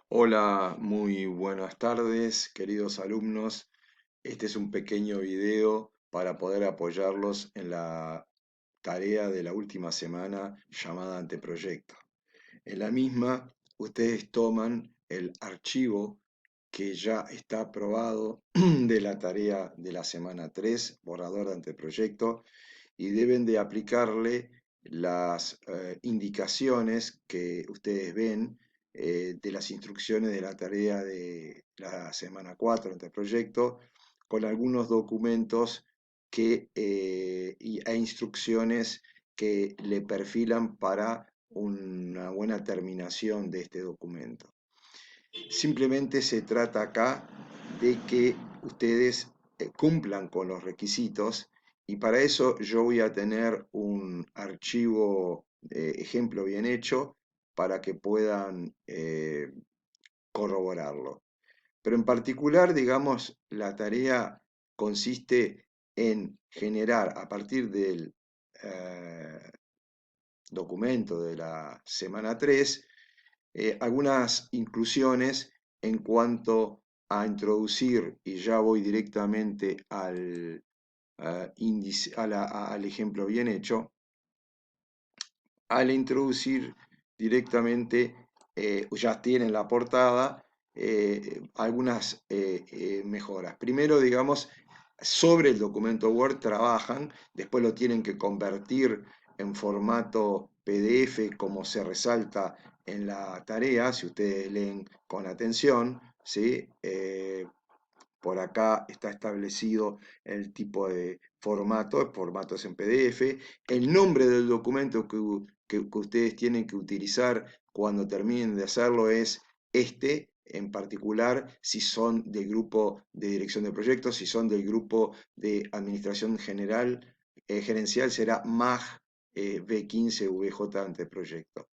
Hola, muy buenas tardes, queridos alumnos. Este es un pequeño video para poder apoyarlos en la tarea de la última semana llamada anteproyecto. En la misma, ustedes toman el archivo que ya está aprobado de la tarea de la semana 3, borrador de anteproyecto, y deben de aplicarle las indicaciones que ustedes ven de las instrucciones de la tarea de la semana 4 anteproyecto, con algunos documentos e instrucciones que le perfilan para una buena terminación de este documento. Simplemente se trata acá de que ustedes cumplan con los requisitos, y para eso yo voy a tener un archivo ejemplo bien hecho para que puedan corroborarlo. Pero en particular, digamos, la tarea consiste en generar a partir del eh, documento de la semana 3 algunas inclusiones en cuanto a introducir, y ya voy directamente al índice, al ejemplo bien hecho, al introducir directamente, ya tienen la portada, algunas mejoras. Primero, digamos, sobre el documento Word trabajan, después lo tienen que convertir en formato PDF como se resalta en la tarea, si ustedes leen con atención, ¿sí? Por acá está establecido el tipo de formato, el formato es en PDF, el nombre del documento que ustedes tienen que utilizar cuando terminen de hacerlo es este, en particular si son del grupo de dirección de proyectos, si son del grupo de administración general, gerencial será MAG B15 VJ anteproyecto.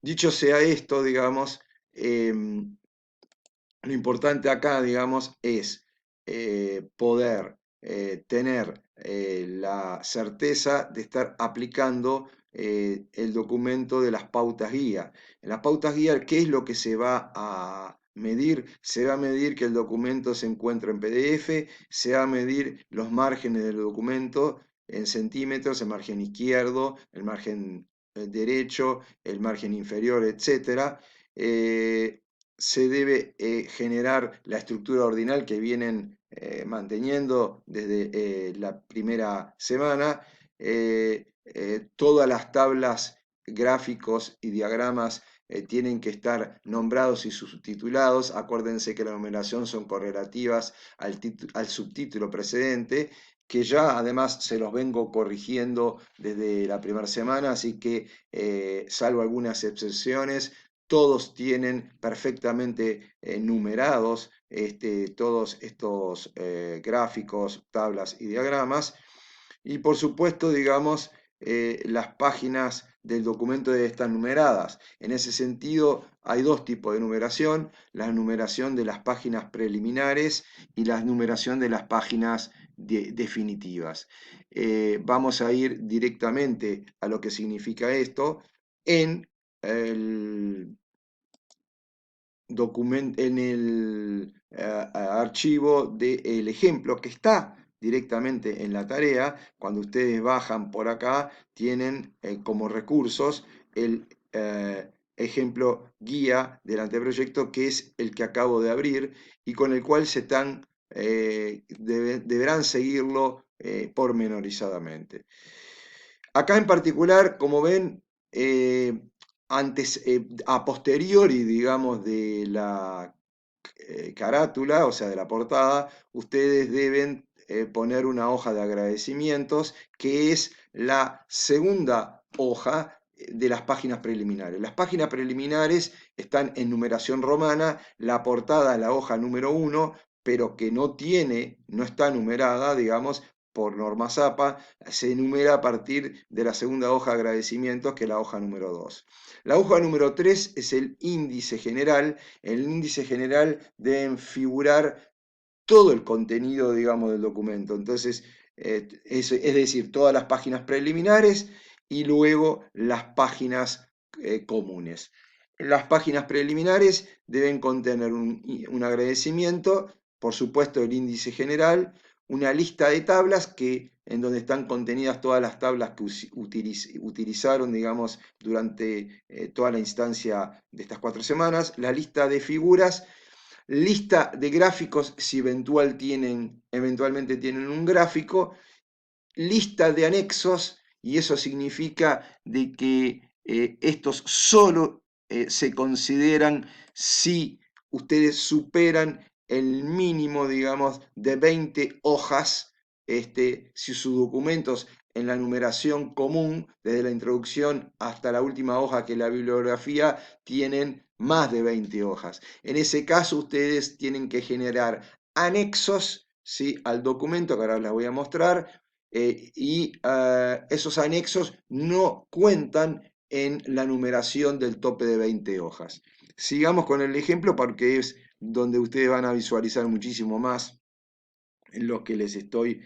Dicho sea esto, digamos, lo importante acá, digamos, es poder tener la certeza de estar aplicando el documento de las pautas guía. En las pautas guía, ¿qué es lo que se va a medir? Se va a medir que el documento se encuentra en PDF, se va a medir los márgenes del documento en centímetros, el margen izquierdo, el margen derecho, el margen inferior, etcétera. Se debe generar la estructura ordinal que vienen manteniendo desde la primera semana. Todas las tablas, gráficos y diagramas tienen que estar nombrados y subtitulados. Acuérdense que la numeración son correlativas al subtítulo precedente, que ya además se los vengo corrigiendo desde la primera semana, así que salvo algunas excepciones, todos tienen perfectamente numerados todos estos gráficos, tablas y diagramas. Y por supuesto, digamos, las páginas del documento están numeradas. En ese sentido, hay dos tipos de numeración: la numeración de las páginas preliminares y la numeración de las páginas definitivas. Vamos a ir directamente a lo que significa esto en el en el archivo del ejemplo que está directamente en la tarea. Cuando ustedes bajan por acá, tienen como recursos el ejemplo guía del anteproyecto, que es el que acabo de abrir y con el cual deberán seguirlo pormenorizadamente. Acá en particular, como ven, a posteriori, digamos, de la carátula, o sea, de la portada, ustedes deben poner una hoja de agradecimientos, que es la segunda hoja de las páginas preliminares. Las páginas preliminares están en numeración romana, la portada, la hoja número 1, pero que no está numerada, digamos, por norma ZAPA, se enumera a partir de la segunda hoja de agradecimientos, que es la hoja número 2. La hoja número 3 es el índice general. En el índice general deben figurar todo el contenido, digamos, del documento. Entonces, es decir, todas las páginas preliminares y luego las páginas comunes. Las páginas preliminares deben contener un agradecimiento, por supuesto el índice general, una lista de tablas en donde están contenidas todas las tablas que utilizaron, digamos, durante toda la instancia de estas 4 semanas, la lista de figuras, lista de gráficos si eventualmente tienen un gráfico, lista de anexos, y eso significa de que estos solo se consideran si ustedes superan el mínimo, digamos, de 20 hojas, si sus documentos en la numeración común, desde la introducción hasta la última hoja que es la bibliografía, tienen más de 20 hojas. En ese caso, ustedes tienen que generar anexos, ¿sí?, al documento, que ahora les voy a mostrar, y esos anexos no cuentan en la numeración del tope de 20 hojas. Sigamos con el ejemplo porque es donde ustedes van a visualizar muchísimo más lo que les estoy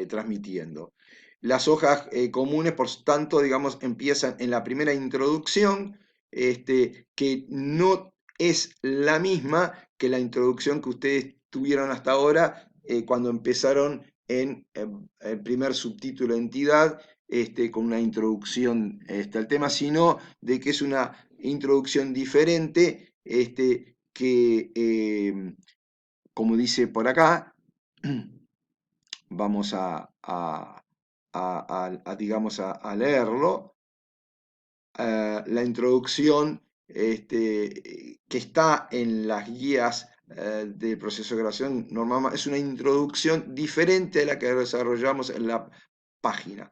transmitiendo. Las hojas comunes, por tanto, digamos, empiezan en la primera introducción, que no es la misma que la introducción que ustedes tuvieron hasta ahora cuando empezaron en el primer subtítulo entidad, con una introducción al tema, sino de que es una introducción diferente, que, como dice por acá, vamos digamos, a leerlo. La introducción que está en las guías del proceso de grabación normal es una introducción diferente a la que desarrollamos en la página.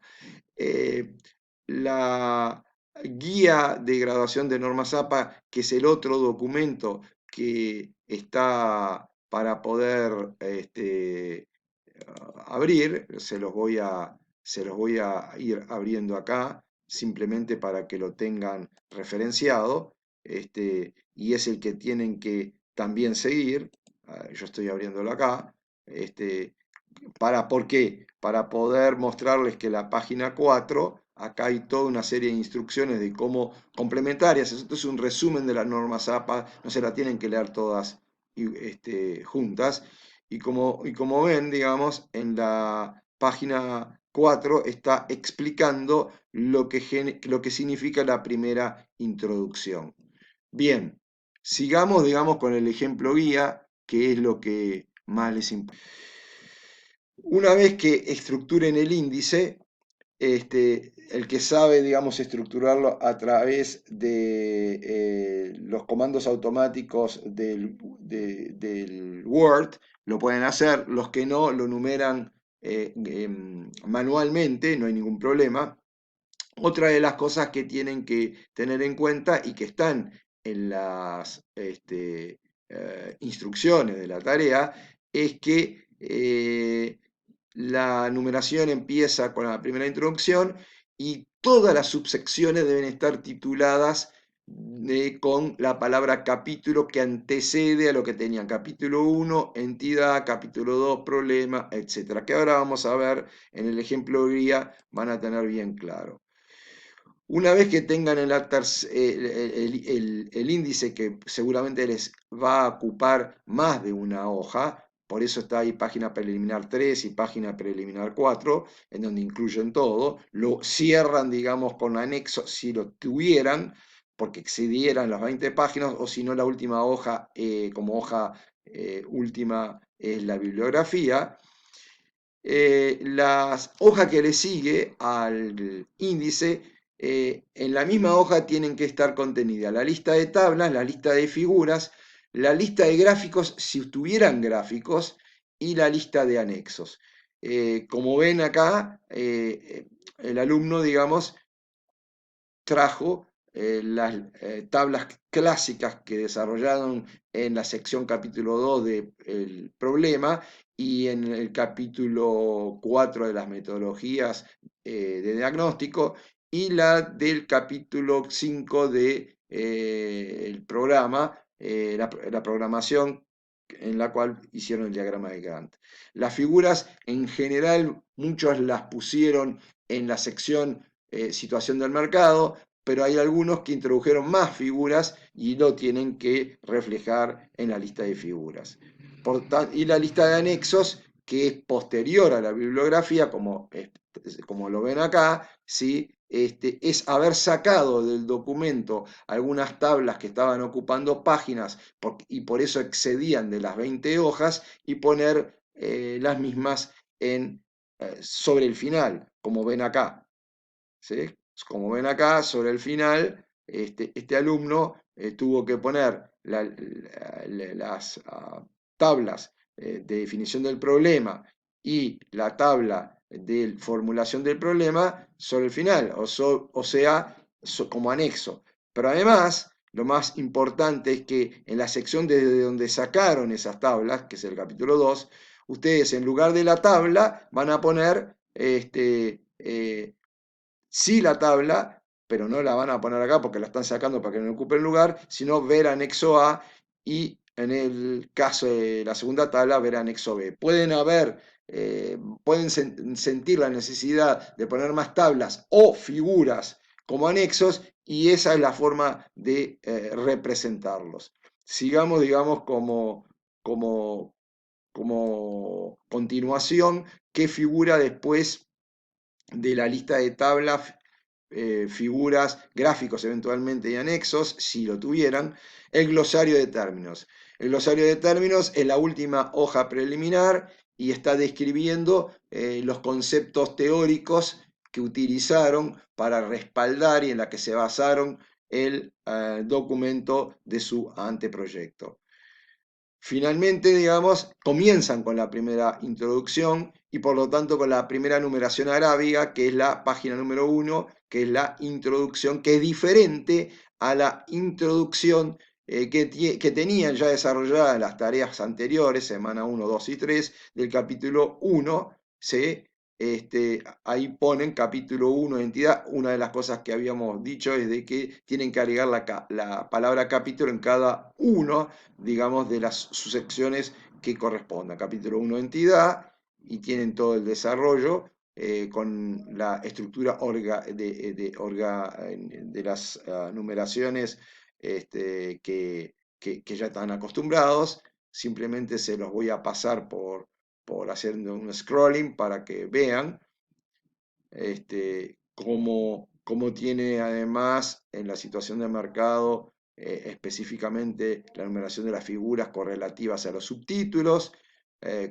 La guía de graduación de normas APA, que es el otro documento que está para poder abrir, se los voy a ir abriendo acá, simplemente para que lo tengan referenciado, y es el que tienen que también seguir. Yo estoy abriéndolo acá. ¿Por qué? Para poder mostrarles que la página 4, acá hay toda una serie de instrucciones de cómo complementarias. Esto es un resumen de las normas APA, no se la tienen que leer todas juntas. Y como ven, digamos, en la página 4 está explicando lo que significa la primera introducción. Bien, sigamos, digamos, con el ejemplo guía, que es lo que más les importa. Una vez que estructuren el índice, el que sabe, digamos, estructurarlo a través de los comandos automáticos del Word, lo pueden hacer. Los que no, lo numeran manualmente, no hay ningún problema. Otra de las cosas que tienen que tener en cuenta y que están en las instrucciones de la tarea es que la numeración empieza con la primera introducción y todas las subsecciones deben estar tituladas con la palabra capítulo que antecede a lo que tenían. Capítulo 1, entidad; capítulo 2, problema, etc. Que ahora vamos a ver en el ejemplo guía, van a tener bien claro. Una vez que tengan el índice, que seguramente les va a ocupar más de una hoja, por eso está ahí página preliminar 3 y página preliminar 4, en donde incluyen todo, lo cierran, digamos, con anexo si lo tuvieran, porque excedieran las 20 páginas, o si no, la última hoja, como hoja última, es la bibliografía. La hoja que le sigue al índice, en la misma hoja tienen que estar contenidas la lista de tablas, la lista de figuras, la lista de gráficos, si tuvieran gráficos, y la lista de anexos. Como ven acá, el alumno, digamos, trajo las tablas clásicas que desarrollaron en la sección capítulo 2 del problema, y en el capítulo 4 de las metodologías de diagnóstico, y la del capítulo 5 del programa, la programación, en la cual hicieron el diagrama de Gantt. Las figuras en general, muchos las pusieron en la sección situación del mercado, pero hay algunos que introdujeron más figuras y lo tienen que reflejar en la lista de figuras. Y la lista de anexos, que es posterior a la bibliografía, como lo ven acá, ¿sí? Es haber sacado del documento algunas tablas que estaban ocupando páginas y por eso excedían de las 20 hojas y poner las mismas sobre el final, como ven acá. ¿Sí? Como ven acá, sobre el final, este alumno tuvo que poner las tablas de definición del problema y la tabla de formulación del problema sobre el final, o sea, como anexo. Pero además, lo más importante es que en la sección desde donde sacaron esas tablas, que es el capítulo 2, ustedes en lugar de la tabla van a poner sí la tabla, pero no la van a poner acá porque la están sacando para que no ocupe el lugar, sino ver anexo A y en el caso de la segunda tabla ver anexo B. Pueden sentir la necesidad de poner más tablas o figuras como anexos y esa es la forma de representarlos. Sigamos, digamos, como, como continuación, qué figura después de la lista de tablas, figuras, gráficos eventualmente y anexos, si lo tuvieran, el glosario de términos. El glosario de términos es la última hoja preliminar y está describiendo los conceptos teóricos que utilizaron para respaldar y en la que se basaron el documento de su anteproyecto. Finalmente, digamos, comienzan con la primera introducción y por lo tanto con la primera numeración arábiga, que es la página número 1, que es la introducción, que es diferente a la introducción que tenían ya desarrolladas las tareas anteriores, semana 1, 2 y 3, del capítulo 1, ¿sí? Ahí ponen capítulo 1 de entidad. Una de las cosas que habíamos dicho es de que tienen que agregar la palabra capítulo en cada uno, digamos, de las subsecciones que correspondan. Capítulo 1 entidad y tienen todo el desarrollo con la estructura de las numeraciones que ya están acostumbrados. Simplemente se los voy a pasar por haciendo un scrolling para que vean cómo tiene además en la situación de mercado específicamente la numeración de las figuras correlativas a los subtítulos,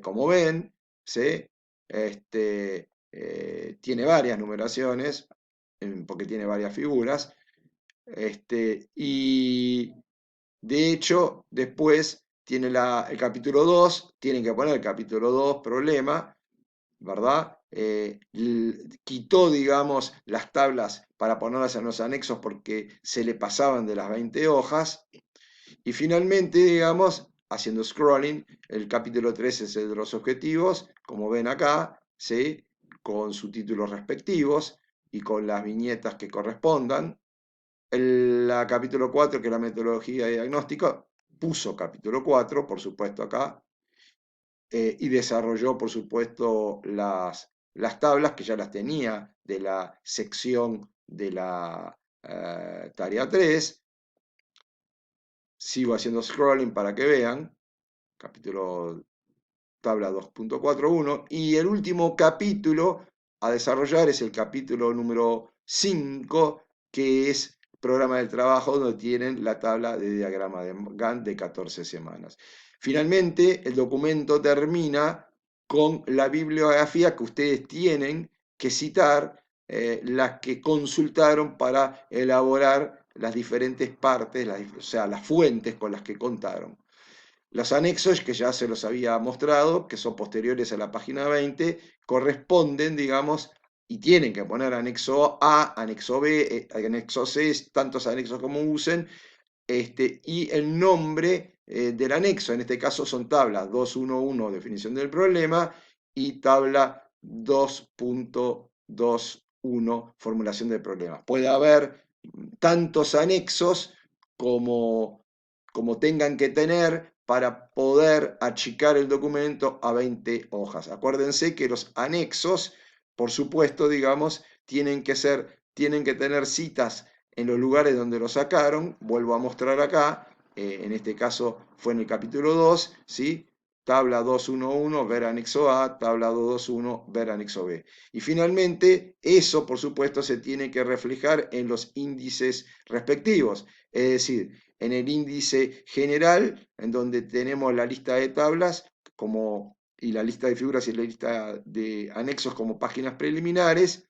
como ven, ¿sí? Tiene varias numeraciones, porque tiene varias figuras, y de hecho después tiene el capítulo 2, tienen que poner el capítulo 2, problema, ¿verdad? Quitó, digamos, las tablas para ponerlas en los anexos porque se le pasaban de las 20 hojas. Y finalmente, digamos, haciendo scrolling, el capítulo 3 es el de los objetivos, como ven acá, ¿sí? Con subtítulos respectivos y con las viñetas que correspondan. El capítulo 4, que es la metodología de diagnóstico, puso capítulo 4, por supuesto acá, y desarrolló, por supuesto, las tablas que ya las tenía de la sección de la tarea 3. Sigo haciendo scrolling para que vean, capítulo tabla 2.41, y el último capítulo a desarrollar es el capítulo número 5, que es programa del trabajo, donde tienen la tabla de diagrama de Gantt de 14 semanas. Finalmente, el documento termina con la bibliografía que ustedes tienen que citar, las que consultaron para elaborar las diferentes partes, o sea, las fuentes con las que contaron. Los anexos, que ya se los había mostrado, que son posteriores a la página 20, corresponden, digamos, y tienen que poner anexo A, anexo B, anexo C, tantos anexos como usen, y el nombre del anexo, en este caso son tablas 2.1.1, definición del problema, y tabla 2.2.1, formulación del problema. Puede haber tantos anexos como tengan que tener para poder achicar el documento a 20 hojas. Acuérdense que los anexos, por supuesto, digamos, tienen que tener citas en los lugares donde lo sacaron. Vuelvo a mostrar acá, en este caso fue en el capítulo 2, ¿sí? Tabla 2.1.1, ver anexo A, tabla 2.2.1, ver anexo B. Y finalmente, eso por supuesto se tiene que reflejar en los índices respectivos, es decir, en el índice general, en donde tenemos la lista de tablas y la lista de figuras y la lista de anexos como páginas preliminares,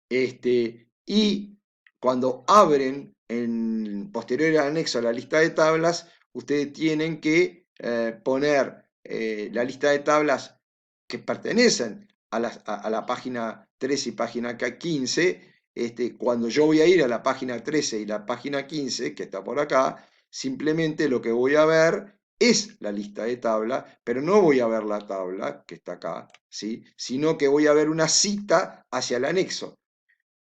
y cuando abren en posterior al anexo a la lista de tablas, ustedes tienen que poner la lista de tablas que pertenecen a la página 13 y página 15. Cuando yo voy a ir a la página 13 y la página 15, que está por acá, simplemente lo que voy a ver es la lista de tabla, pero no voy a ver la tabla que está acá, ¿sí? Sino que voy a ver una cita hacia el anexo.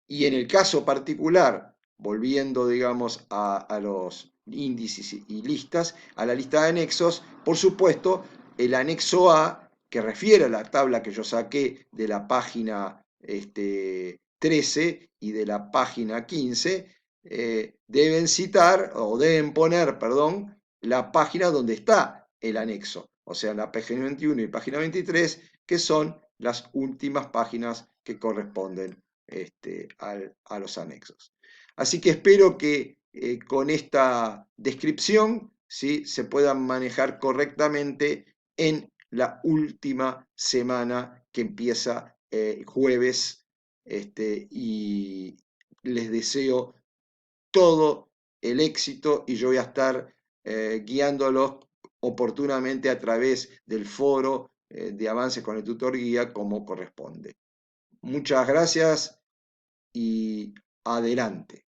Y en el caso particular, volviendo, digamos, a los índices y listas, a la lista de anexos, por supuesto, el anexo A, que refiere a la tabla que yo saqué de la página 13 y de la página 15, deben citar, o deben poner, perdón, la página donde está el anexo, o sea, la página 21 y página 23, que son las últimas páginas que corresponden a los anexos. Así que espero que con esta descripción, ¿sí?, se puedan manejar correctamente en la última semana que empieza jueves, y les deseo todo el éxito y yo voy a estar guiándolos oportunamente a través del foro de avances con el tutor guía como corresponde. Muchas gracias y adelante.